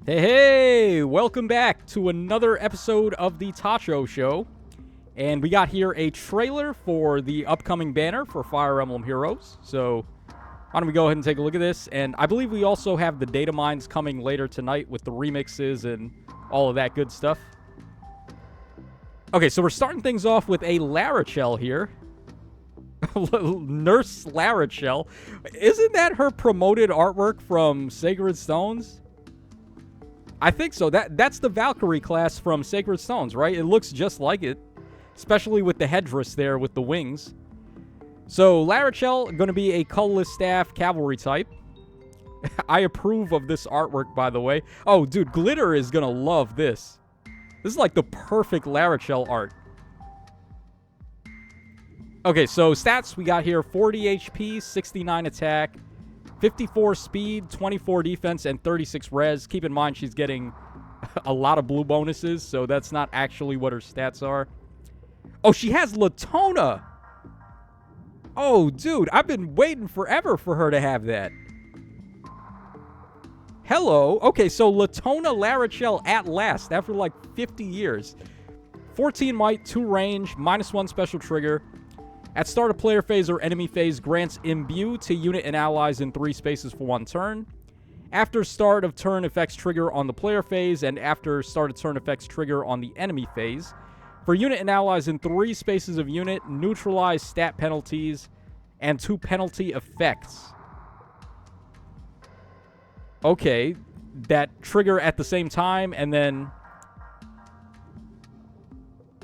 Hey, hey! Welcome back to another episode of the Tacho Show. And we got here a trailer for the upcoming banner for Fire Emblem Heroes. So, why don't we go ahead and take a look at this? And I believe we also have the data mines coming later tonight with the remixes and all of that good stuff. Okay, so we're starting things off with a Larachel here. Nurse Larachel. Isn't that her promoted artwork from Sacred Stones? I think so. That's the Valkyrie class from Sacred Stones, right? It looks just like it, especially with the headdress there with the wings. So Larachel, going to be a colorless staff cavalry type. I approve of this artwork, by the way. Oh, dude, Glitter is going to love this. This is like the perfect Larachel art. Okay, so stats we got here: 40 HP, 69 attack, 54 speed, 24 defense, and 36 res. Keep in mind she's getting a lot of blue bonuses, so that's not actually what her stats are. Oh, she has Latona! Oh, dude, I've been waiting forever for her to have that. Hello. Okay, so Latona Larachel at last, after like 50 years. 14 might, 2 range, -1 special trigger. At start of player phase or enemy phase, grants imbue to unit and allies in 3 spaces for 1 turn. After start of turn effects trigger on the player phase, and after start of turn effects trigger on the enemy phase. For unit and allies in 3 spaces of unit, neutralize stat penalties and 2 penalty effects. Okay, that trigger at the same time, and then...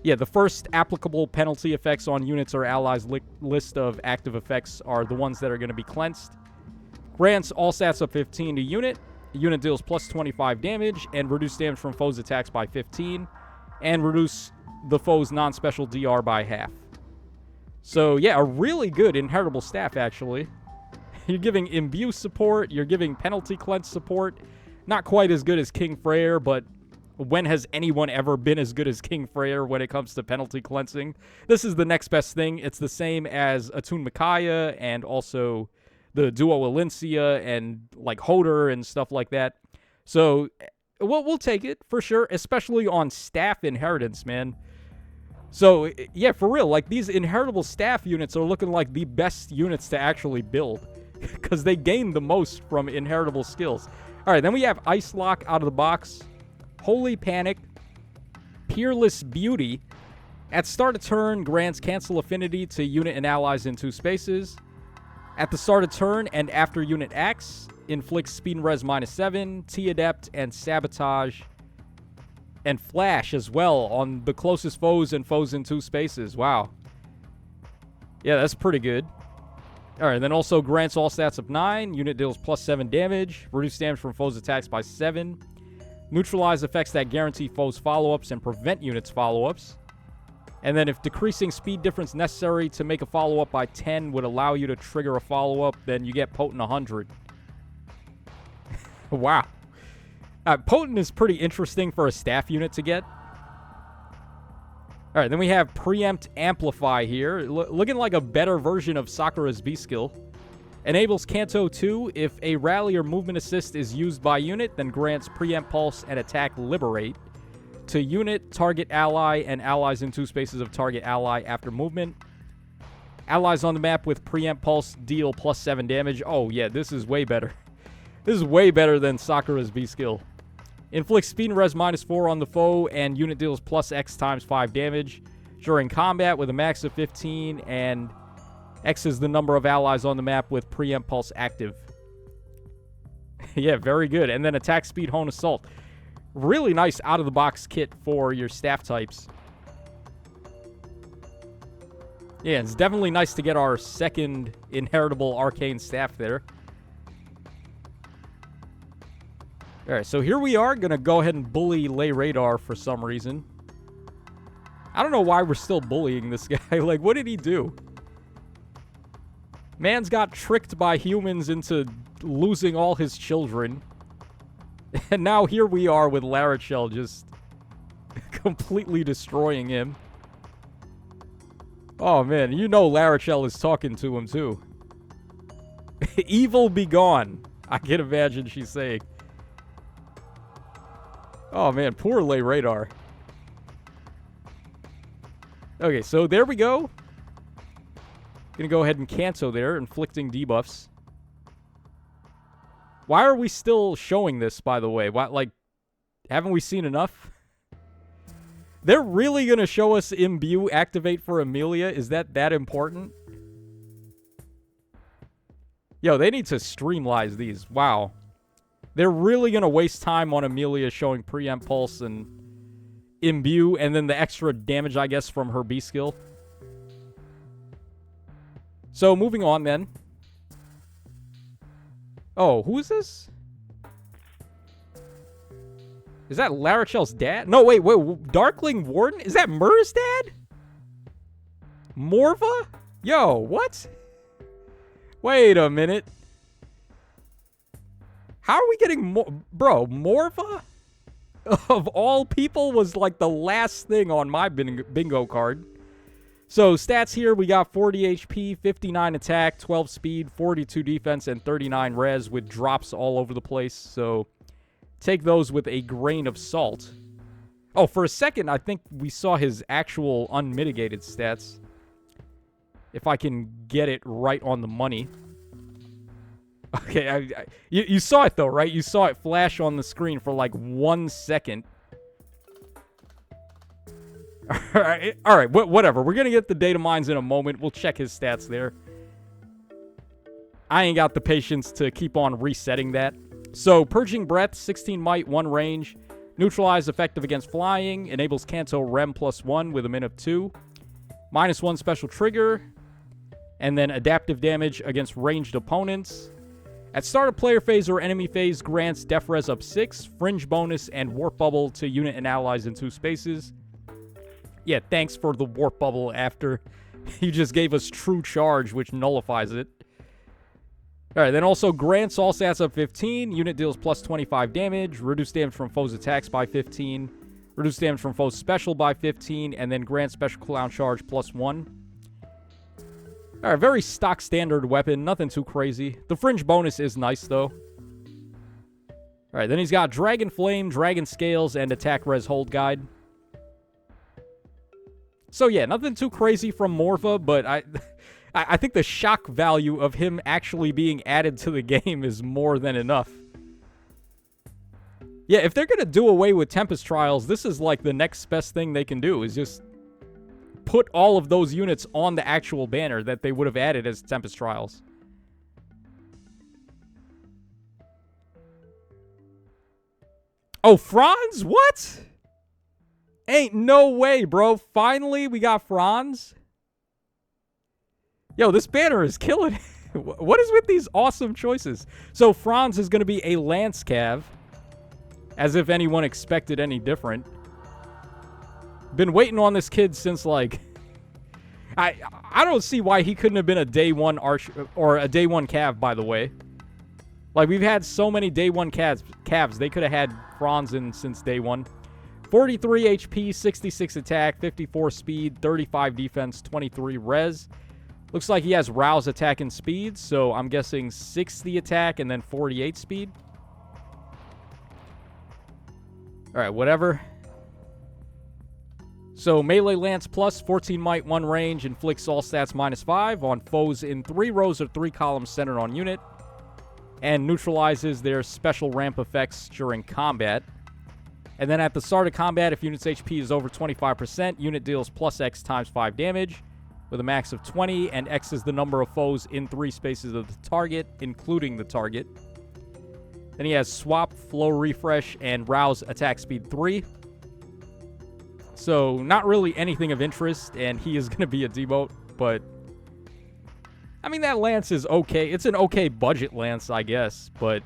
yeah, the first applicable penalty effects on units or allies list of active effects are the ones that are going to be cleansed. Grants all stats up 15 to unit. Unit deals plus 25 damage and reduce damage from foes' attacks by 15. And reduce the foe's non-special DR by half. So, yeah, a really good inheritable staff, actually. You're giving imbue support. You're giving penalty cleanse support. Not quite as good as King Freyr, but... when has anyone ever been as good as King Freyr when it comes to penalty cleansing? This is the next best thing. It's the same as Atun Micaiah and also the Duo Alencia and like Hodor and stuff like that. So we'll take it for sure, especially on staff inheritance, man. So yeah, for real, like these inheritable staff units are looking like the best units to actually build because they gain the most from inheritable skills. All right, then we have Ice Lock out of the box. Holy Panic, Peerless Beauty. At start of turn, grants cancel affinity to unit and allies in 2 spaces. At the start of turn and after unit acts, inflicts speed and res -7, T-Adept, and Sabotage, and Flash as well on the closest foes and foes in 2 spaces. Wow. Yeah, that's pretty good. Alright, then also grants all stats of 9, unit deals plus 7 damage, reduce damage from foes' attacks by 7. Neutralize effects that guarantee foes follow-ups and prevent units follow-ups. And then if decreasing speed difference necessary to make a follow-up by 10 would allow you to trigger a follow-up, then you get Potent 100. Wow. Potent is pretty interesting for a staff unit to get. Alright, then we have Preempt Amplify here. Looking like a better version of Sakura's B-skill. Enables Canto 2. If a rally or movement assist is used by unit, then grants Preempt Pulse and Attack Liberate to unit, target ally, and allies in 2 spaces of target ally after movement. Allies on the map with Preempt Pulse deal plus 7 damage. Oh, yeah, this is way better. This is way better than Sakura's B-skill. Inflicts speed and res -4 on the foe, and unit deals plus X times 5 damage during combat with a max of 15, and... X is the number of allies on the map with Preempt Pulse active. Yeah, very good. And then Attack Speed Hone Assault. Really nice out-of-the-box kit for your staff types. Yeah, it's definitely nice to get our second inheritable arcane staff there. Alright, so here we are. Gonna go ahead and bully Lay Radar for some reason. I don't know why we're still bullying this guy. Like, what did he do? Man's got tricked by humans into losing all his children. And now here we are with Larachel just completely destroying him. Oh, man. You know Larachel is talking to him, too. Evil be gone. I can imagine she's saying. Oh, man. Poor lay radar. Okay, so there we go. Gonna go ahead and cancel there, inflicting debuffs. Why are we still showing this, by the way? Why, like, haven't we seen enough? They're really gonna show us Imbue activate for Amelia? Is that important? Yo, they need to streamline these. Wow. They're really gonna waste time on Amelia showing Preempt Pulse and Imbue, and then the extra damage, I guess, from her B skill. So, moving on then. Oh, who is this? Is that Larachel's dad? No, wait. Darkling Warden? Is that Mur's dad? Morva? Yo, what? Wait a minute. How are we getting more? Bro, Morva? Of all people was like the last thing on my bingo card. So, stats here, we got 40 HP, 59 attack, 12 speed, 42 defense, and 39 res with drops all over the place. So, take those with a grain of salt. Oh, for a second, I think we saw his actual unmitigated stats. If I can get it right on the money. Okay, you saw it though, right? You saw it flash on the screen for like 1 second. All right, whatever. We're going to get the data mines in a moment. We'll check his stats there. I ain't got the patience to keep on resetting that. So, Purging Breath, 16 might, 1 range. Neutralize effective against flying. Enables Kanto Rem +1 with a min of 2. -1 special trigger. And then adaptive damage against ranged opponents. At start of player phase or enemy phase, grants Def Res up 6, Fringe bonus, and Warp Bubble to unit and allies in 2 spaces. Yeah, thanks for the Warp Bubble after you just gave us True Charge, which nullifies it. Alright, then also grants all stats up 15, unit deals +25 damage, reduce damage from foes' attacks by 15, reduce damage from foes' special by 15, and then grant special cooldown charge +1. Alright, very stock standard weapon. Nothing too crazy. The Fringe bonus is nice, though. Alright, then he's got Dragon Flame, Dragon Scales, and Attack Res Hold Guide. So, yeah, nothing too crazy from Morva, but I think the shock value of him actually being added to the game is more than enough. Yeah, if they're going to do away with Tempest Trials, this is like the next best thing they can do, is just put all of those units on the actual banner that they would have added as Tempest Trials. Oh, Franz? What? Ain't no way, bro. Finally, we got Franz. Yo, this banner is killing. What is with these awesome choices? So, Franz is going to be a Lance Cav. As if anyone expected any different. Been waiting on this kid since, like... I don't see why he couldn't have been a day one arch or a day one Cav, by the way. Like, we've had so many day one Cavs. They could have had Franz in since day one. 43 HP, 66 attack, 54 speed, 35 defense, 23 res. Looks like he has Rouse attack and speed, so I'm guessing 60 attack and then 48 speed. Alright, whatever. So, Melee Lance Plus, 14 might, 1 range, inflicts all stats -5 on foes in 3 rows or 3 columns centered on unit, and neutralizes their special ramp effects during combat. And then at the start of combat, if unit's HP is over 25%, unit deals +X times 5 damage, with a max of 20, and X is the number of foes in 3 spaces of the target, including the target. Then he has Swap, Flow Refresh, and Rouse attack speed 3. So, not really anything of interest, and he is going to be a demote, but... I mean, that Lance is okay. It's an okay budget Lance, I guess, but...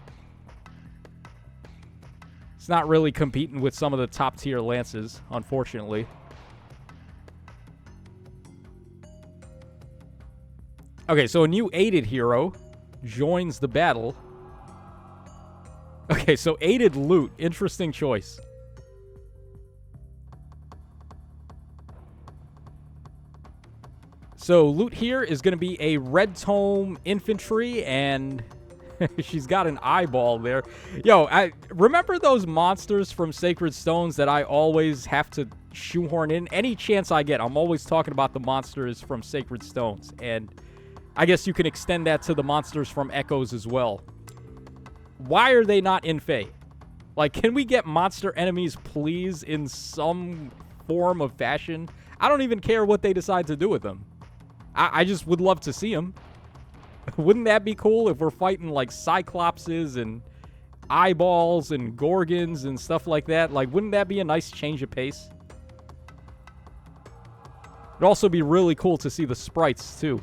It's not really competing with some of the top-tier Lances, unfortunately. Okay, so a new aided hero joins the battle. Okay, so aided Lute. Interesting choice. So, Lute here is going to be a Red Tome Infantry, and She's got an eyeball there. Yo, I remember those monsters from Sacred Stones that I always have to shoehorn in? Any chance I get, I'm always talking about the monsters from Sacred Stones. And I guess you can extend that to the monsters from Echoes as well. Why are they not in Fae? Like, can we get monster enemies, please, in some form of fashion? I don't even care what they decide to do with them. I just would love to see them. Wouldn't that be cool if we're fighting, like, Cyclopses and eyeballs and Gorgons and stuff like that? Like, wouldn't that be a nice change of pace? It'd also be really cool to see the sprites, too.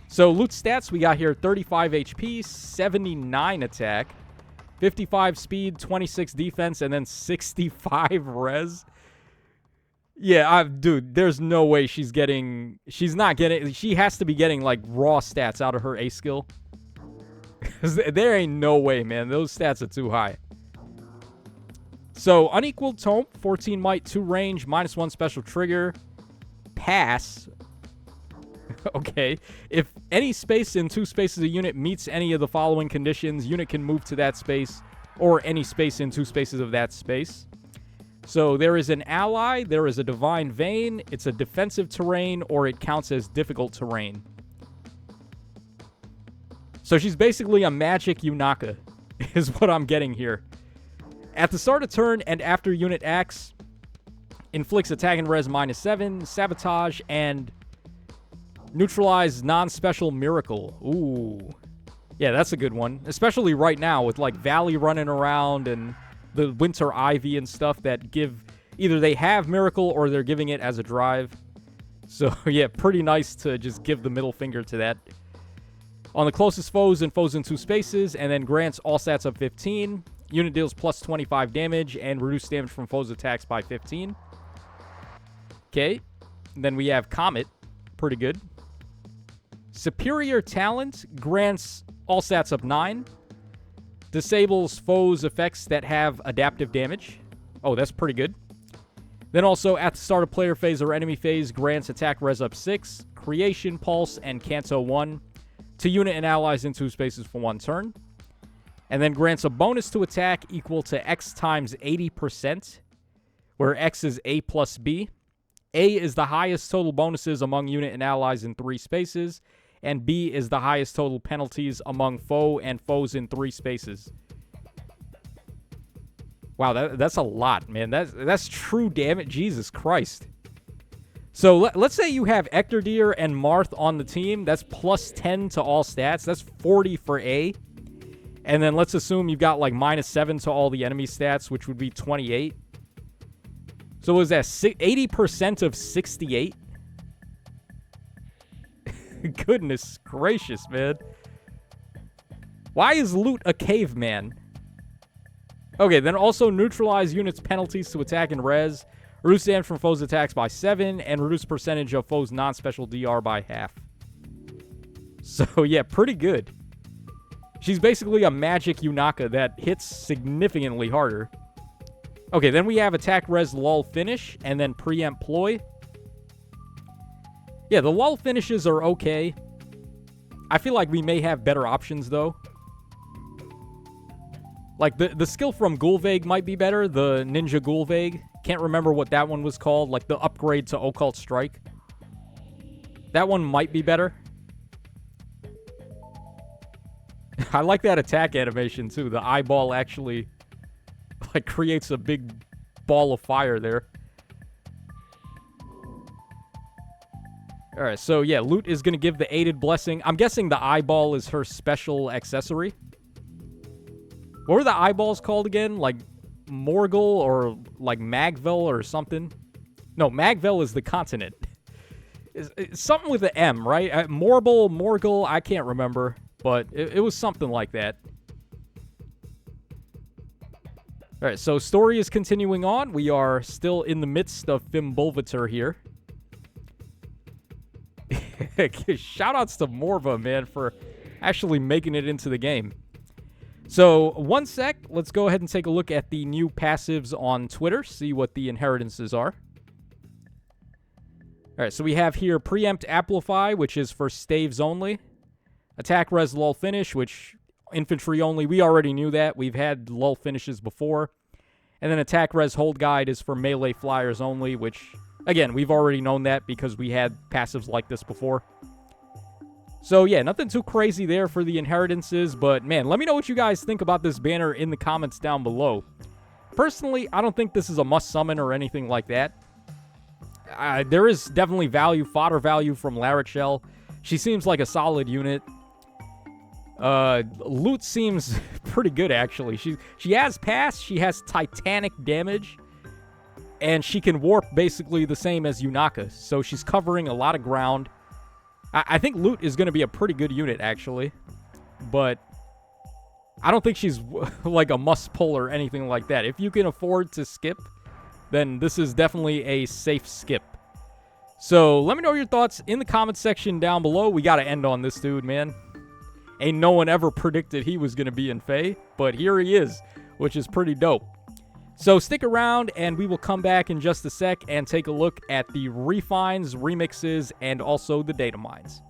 So, Lute stats, we got here 35 HP, 79 attack, 55 speed, 26 defense, and then 65 res. Yeah, dude, there's no way she has to be getting, like, raw stats out of her A skill. There ain't no way, man. Those stats are too high. So, unequaled tome, 14 might, 2 range, -1 special trigger, pass. Okay. If any space in 2 spaces a unit meets any of the following conditions, unit can move to that space, or any space in 2 spaces of that space. So there is an ally, there is a divine vein, it's a defensive terrain, or it counts as difficult terrain. So she's basically a magic Yunaka, is what I'm getting here. At the start of turn and after unit acts, inflicts attack and res -7, sabotage, and neutralize non-special miracle. Ooh. Yeah, that's a good one. Especially right now with, like, Valley running around and the Winter Ivy and stuff that give... Either they have miracle or they're giving it as a drive. So, yeah, pretty nice to just give the middle finger to that. On the closest foes and foes in 2 spaces, and then grants all stats up 15. Unit deals plus 25 damage and reduce damage from foes' attacks by 15. Okay. And then we have Comet. Pretty good. Superior Talent grants all stats up 9. Disables foes' effects that have adaptive damage. Oh, that's pretty good. Then also, at the start of player phase or enemy phase, grants attack res up 6, creation, pulse, and canto 1 to unit and allies in 2 spaces for 1 turn. And then grants a bonus to attack equal to X times 80%, where X is A plus B. A is the highest total bonuses among unit and allies in 3 spaces, and B is the highest total penalties among foe and foes in 3 spaces. Wow, that's a lot, man. That's true damage. Jesus Christ. So let's say you have Ectordeer and Marth on the team. That's plus 10 to all stats. That's 40 for A. And then let's assume you've got like -7 to all the enemy stats, which would be 28. So was that 80% of 68? Goodness gracious, man. Why is Lute a caveman? Okay, then also neutralize units' penalties to attack and res. Reduce damage from foes' attacks by 7. And reduce percentage of foes' non-special DR by half. So, yeah, pretty good. She's basically a magic Yunaka that hits significantly harder. Okay, then we have attack res lull finish. And then preempt ploy. Yeah, the lull finishes are okay. I feel like we may have better options, though. Like, the skill from Gulveig might be better. The Ninja Gulveig. Can't remember what that one was called. Like, the upgrade to Occult Strike. That one might be better. I like that attack animation, too. The eyeball actually, like, creates a big ball of fire there. Alright, so yeah, Lute is going to give the Aided Blessing. I'm guessing the eyeball is her special accessory. What were the eyeballs called again? Like Morgul or like Magvel or something? No, Magvel is the continent. It's something with the M, right? Morgul, I can't remember. But it was something like that. Alright, so story is continuing on. We are still in the midst of Fimbulveter here. Shoutouts to Morva, man, for actually making it into the game. So, one sec. Let's go ahead and take a look at the new passives on Twitter. See what the inheritances are. Alright, so we have here Preempt Amplify, which is for staves only. Attack Res Lull Finish, which infantry only. We already knew that. We've had lull finishes before. And then attack res hold guide is for melee flyers only, which, again, we've already known that because we had passives like this before. So, yeah, nothing too crazy there for the inheritances, but, man, let me know what you guys think about this banner in the comments down below. Personally, I don't think this is a must summon or anything like that. There is definitely value, fodder value from Larachel. She seems like a solid unit. Lute seems pretty good, actually. She has pass, she has titanic damage, and she can warp basically the same as Yunaka, so she's covering a lot of ground. I think Lute is going to be a pretty good unit, actually, but I don't think she's like a must-pull or anything like that. If you can afford to skip, then this is definitely a safe skip. So let me know your thoughts in the comments section down below. We got to end on this dude, man. Ain't no one ever predicted he was going to be in Fae, but here he is, which is pretty dope. So stick around, and we will come back in just a sec and take a look at the refines, remixes, and also the data mines.